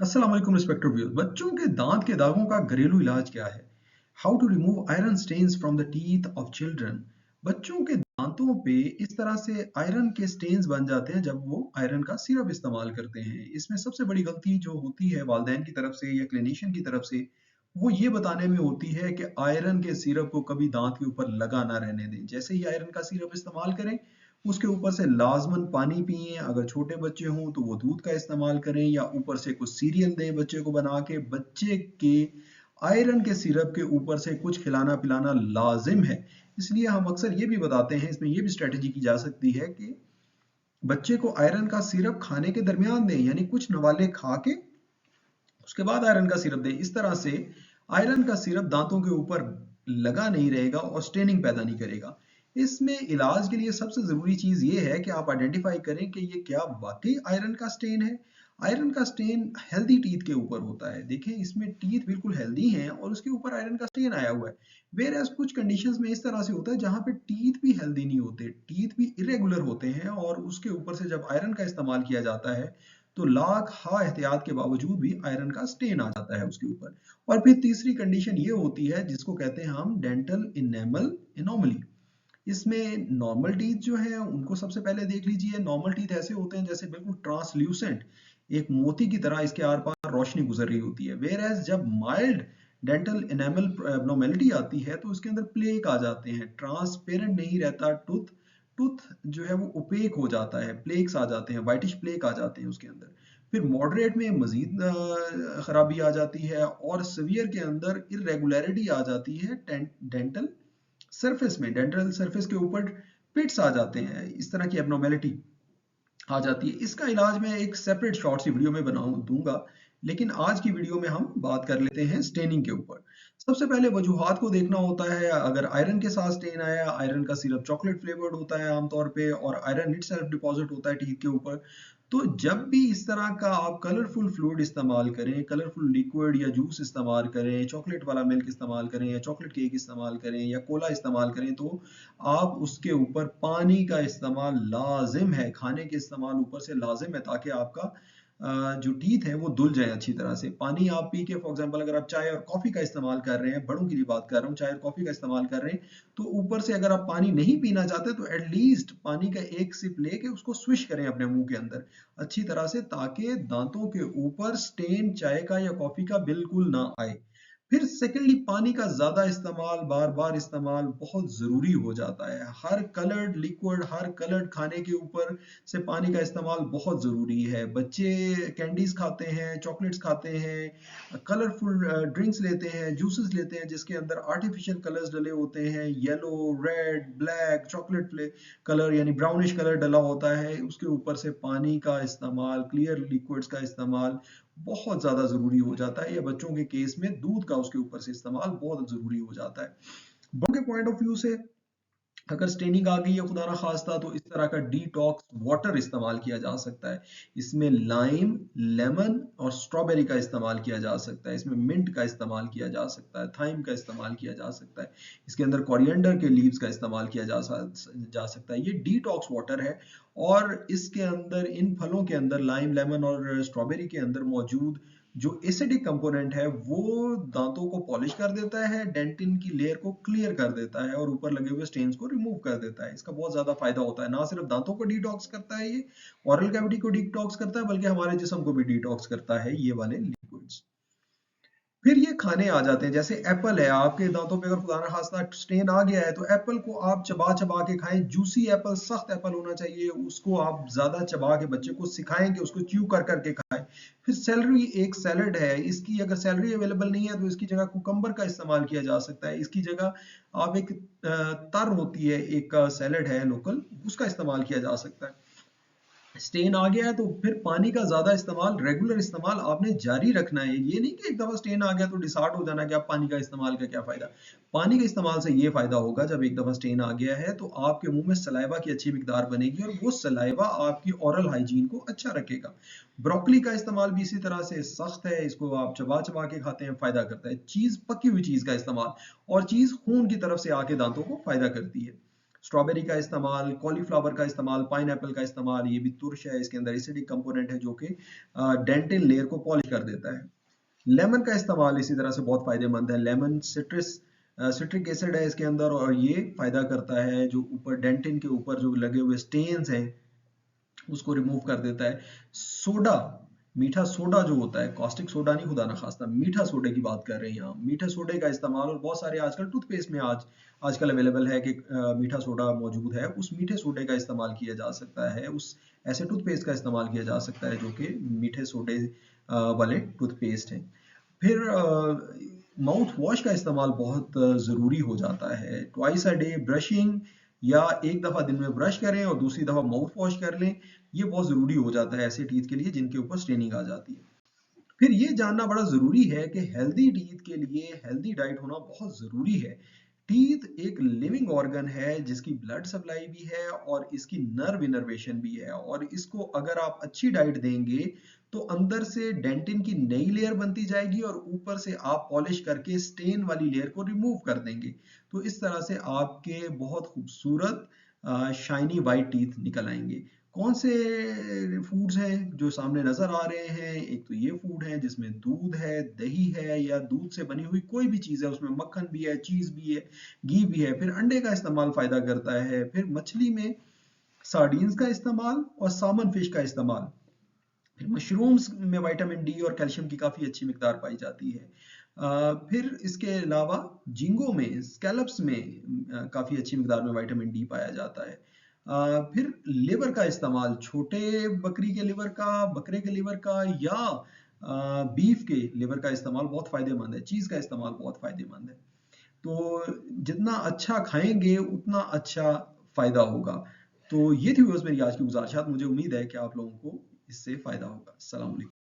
अस्सलाम वालेकुम respected viewers. बच्चों के दांत के दागों का घरेलू इलाज क्या है? How to remove iron stains from the teeth of children. बच्चों के दांतों पे इस तरह से आयरन के स्टेन्स बन जाते हैं जब वो आयरन का सिरप इस्तेमाल करते हैं। इसमें सबसे बड़ी गलती जो होती है वालिदैन की तरफ से या क्लिनिशियन की तरफ से, वो ये बताने में होती है कि आयरन के सिरप को कभी दांत के ऊपर लगा ना रहने दें। जैसे ही आयरन का सिरप इस्तेमाल करें, उसके ऊपर से लाजमन पानी पिएं। अगर छोटे बच्चे हों तो वो दूध का इस्तेमाल करें या ऊपर से कुछ सीरियल दें बच्चे को बना के। बच्चे के आयरन के सिरप के ऊपर से कुछ खिलाना पिलाना लाजिम है। इसलिए हम अक्सर ये भी बताते हैं, इसमें ये भी स्ट्रेटेजी की जा सकती है कि बच्चे को आयरन का सिरप खाने के दरमियान दें, यानी कुछ नवाले खा के उसके बाद आयरन का सिरप दें। इस तरह से आयरन का सिरप दांतों के ऊपर लगा नहीं रहेगा और स्टेनिंग पैदा नहीं करेगा। इसमें इलाज के लिए सबसे जरूरी चीज ये है कि आप आइडेंटिफाई करें कि ये क्या वाकई आयरन का स्टेन है। आयरन का स्टेन हेल्दी टीथ के ऊपर होता है। देखें, इसमें टीथ बिल्कुल हेल्दी हैं और उसके ऊपर आयरन का स्टेन आया हुआ है। वेयर एज कुछ कंडीशंस में इस तरह से होता है जहां पे टीथ भी हेल्दी नहीं होते, टीथ भी इरेगुलर होते हैं, और उसके ऊपर से जब आयरन का इस्तेमाल किया जाता है तो लाख हा एहतियात के बावजूद भी आयरन का स्टेन आ जाता है उसके ऊपर। और फिर तीसरी कंडीशन ये होती है जिसको कहते हैं हम डेंटल इनेमल एनोमली। इसमें नॉर्मल टीथ जो है उनको सबसे पहले देख लीजिए। नॉर्मल टीथ ऐसे होते हैं जैसे बिल्कुल ट्रांसल्यूसेंट, एक मोती की तरह इसके आर पार रोशनी गुजर रही होती है। वेयर एज जब माइल्ड डेंटल एनामल एब्नॉर्मेलिटी आती है तो उसके अंदर प्लेक आ जाते हैं, ट्रांसपेरेंट नहीं रहता टूथ, टूथ जो है वो ओपेक हो जाता है, प्लेक्स आ जाते हैं, वाइटिश प्लेक आ जाते हैं उसके अंदर। फिर मॉडरेट में मजीद खराबी आ जाती है और सीवियर के अंदर इरेगुलरिटी आ जाती है डेंटल सरफेस में, डेंटल सरफेस के ऊपर पिट्स आ जाते हैं, इस तरह की एब्नॉर्मेलिटी आ जाती है। इसका इलाज मैं एक सेपरेट शॉर्ट सी वीडियो में दूंगा, लेकिन आज की वीडियो में हम बात कर लेते हैं स्टेनिंग के ऊपर। सबसे पहले वजूहात को देखना होता है। अगर आयरन के साथ स्टेन आया, आयरन का सिरप चॉकलेट फ्लेवर्ड होता है आमतौर पे और आयरन इटसेल्फ डिपॉजिट होता है टीथ के ऊपर, तो जब भी इस तरह का आप कलरफुल फ्लूइड इस्तेमाल करें, कलरफुल लिक्विड या जूस इस्तेमाल करें, चॉकलेट वाला मिल्क इस्तेमाल करें या चॉकलेट केक इस्तेमाल करें या कोला इस्तेमाल करें, तो आप उसके ऊपर पानी का इस्तेमाल लाजिम है, खाने के इस्तेमाल ऊपर से लाजिम है, ताकि आपका जो टीथ है वो धुल जाए अच्छी तरह से। पानी आप पी के, फॉर एग्जांपल अगर आप चाय और कॉफी का इस्तेमाल कर रहे हैं, बड़ों के लिए बात कर रहा हूँ, चाय और कॉफी का इस्तेमाल कर रहे हैं, तो ऊपर से अगर आप पानी नहीं पीना चाहते तो एटलीस्ट पानी का एक सिप लेके उसको स्विश करें अपने मुंह के अंदर अच्छी तरह से, ताकि दांतों के ऊपर स्टेन चाय का या कॉफी का बिल्कुल ना आए। फिर सेकेंडली, पानी का ज्यादा इस्तेमाल, बार बार इस्तेमाल बहुत जरूरी हो जाता है। हर कलर्ड लिक्विड, हर कलर्ड खाने के ऊपर से पानी का इस्तेमाल बहुत जरूरी है। बच्चे कैंडीज खाते हैं, चॉकलेट्स खाते हैं, कलरफुल ड्रिंक्स लेते हैं, जूसेस लेते हैं जिसके अंदर आर्टिफिशियल कलर्स डले होते हैं, yellow, red, black, chocolate colour यानी ब्राउनिश कलर डला होता है। उसके ऊपर से पानी का इस्तेमाल, क्लियर लिक्विड्स का इस्तेमाल बहुत ज्यादा जरूरी हो जाता है, या बच्चों के केस में दूध का उसके ऊपर से इस्तेमाल बहुत जरूरी हो जाता है। बड़ों के पॉइंट ऑफ व्यू से अगर स्टेनिंग आ गई है खुदा ना खास्ता, तो इस तरह का डिटॉक्स वाटर इस्तेमाल किया जा सकता है। इसमें लाइम, लेमन और स्ट्रॉबेरी का इस्तेमाल किया जा सकता है। इसमें मिंट का इस्तेमाल किया जा सकता है, थाइम का इस्तेमाल किया जा सकता है, इसके अंदर कोरिएंडर के लीव्स का इस्तेमाल किया जा सकता है। ये डिटॉक्स वाटर है और इसके अंदर, इन फलों के अंदर, लाइम, लेमन और स्ट्रॉबेरी के अंदर मौजूद जो एसिडिक कंपोनेंट है वो दांतों को पॉलिश कर देता है, डेंटिन की लेयर को क्लियर कर देता है और ऊपर लगे हुए स्टेन्स को रिमूव कर देता है। इसका बहुत ज्यादा फायदा होता है। ना सिर्फ दांतों को डिटॉक्स करता है ये, ओरल कैविटी को डिटॉक्स करता है, बल्कि हमारे जिस्म को भी डिटॉक्स करता है ये वाले लिक्विड्स। फिर ये खाने आ जाते हैं, जैसे एप्पल है, आपके दांतों पे अगर खुदा ना खास्ता स्टेन आ गया है तो एप्पल को आप चबा चबा के खाएं। जूसी एप्पल, सख्त एप्पल होना चाहिए, उसको आप ज्यादा चबा के बच्चे को सिखाएं कि उसको च्यू कर करके खाएं। फिर सेलरी एक सैलड है, इसकी अगर सैलरी अवेलेबल नहीं है तो इसकी जगह कुकम्बर का इस्तेमाल किया जा सकता है। इसकी जगह आप एक तर होती है, एक सैलड है लोकल, उसका इस्तेमाल किया जा सकता है। स्टेन आ गया है तो फिर पानी का ज्यादा इस्तेमाल, रेगुलर इस्तेमाल आपने जारी रखना है। ये नहीं कि एक दफा स्टेन आ गया तो डिसार्ड हो जाना कि आप पानी का इस्तेमाल का क्या फायदा। पानी के इस्तेमाल से ये फायदा होगा, जब एक दफा स्टेन आ गया है तो आपके मुंह में सलाइवा की अच्छी मिकदार बनेगी और वो सलाइवा आपकी ओरल हाइजीन को अच्छा रखेगा। ब्रोकली का इस्तेमाल भी इसी तरह से सख्त है, इसको आप चबा चबा के खाते हैं, फायदा करता है। चीज, पकी हुई चीज का इस्तेमाल, और चीज खून की तरफ से आके दांतों को फायदा करती है। स्ट्रॉबेरी का इस्तेमाल, कॉलीफ्लावर का इस्तेमाल, पाइनएप्पल का इस्तेमाल, ये भी तुर्श है, इसके अंदर एसिडिक कंपोनेंट है जो कि डेंटिन लेयर को पॉलिश कर देता है। लेमन का इस्तेमाल इसी तरह से बहुत फायदेमंद है। लेमन सिट्रिक एसिड है इसके अंदर, और ये फायदा करता है जो ऊपर डेंटिन के ऊपर जो लगे हुए स्टेन्स हैं उसको रिमूव कर देता है। सोडा, मीठा सोडा जो होता है, कॉस्टिक सोडा नहीं, खुदा ना खास्ता, मीठा सोडे की बात कर रहे हैं यहाँ। मीठे सोडे का इस्तेमाल, और बहुत सारे आजकल टूथपेस्ट में आजकल अवेलेबल है कि मीठा सोडा मौजूद है, उस मीठे सोडे का इस्तेमाल किया जा सकता है, उस ऐसे टूथपेस्ट का इस्तेमाल किया जा सकता है जो कि मीठे सोडे वाले टूथपेस्ट हैं। फिर माउथ वॉश का इस्तेमाल बहुत ज़रूरी हो जाता है। ट्वाइस अ डे ब्रशिंग, या एक दफ़ा दिन में ब्रश करें और दूसरी दफ़ा माउथ वॉश कर लें, ये बहुत ज़रूरी हो जाता है ऐसे टीथ के लिए जिनके ऊपर स्टेनिंग आ जाती है। फिर ये जानना बड़ा ज़रूरी है कि हेल्दी टीथ के लिए हेल्दी डाइट होना बहुत ज़रूरी है। टीथ एक लिविंग ऑर्गन है जिसकी ब्लड सप्लाई भी है और इसकी नर्व इनर्वेशन भी है, और इसको अगर आप अच्छी डाइट देंगे तो अंदर से डेंटिन की नई लेयर बनती जाएगी और ऊपर से आप पॉलिश करके स्टेन वाली लेयर को रिमूव कर देंगे। तो इस तरह से आपके बहुत खूबसूरत शाइनी वाइट टीथ निकल आएंगे। कौन से फूड्स हैं जो सामने नजर आ रहे हैं? एक तो ये फूड है जिसमें दूध है, दही है, या दूध से बनी हुई कोई भी चीज है, उसमें मक्खन भी है, चीज भी है, घी भी है। फिर अंडे का इस्तेमाल फायदा करता है। फिर मछली में सार्डीन्स का इस्तेमाल और सामन फिश का इस्तेमाल। फिर मशरूम्स में विटामिन डी और कैल्शियम की काफ़ी अच्छी मिकदार पाई जाती है। फिर इसके अलावा झींगों में, स्कैलप्स में काफ़ी अच्छी मिकदार में विटामिन डी पाया जाता है। फिर लिवर का इस्तेमाल, छोटे बकरी के लिवर का, बकरे के लिवर का, या बीफ के लिवर का इस्तेमाल बहुत फ़ायदेमंद है। चीज़ का इस्तेमाल बहुत फ़ायदेमंद है। तो जितना अच्छा खाएंगे उतना अच्छा फ़ायदा होगा। तो ये थी बस मेरी आज की गुजारिशात। मुझे उम्मीद है कि आप लोगों को इससे फ़ायदा होगा। अस्सलाम वालेकुम।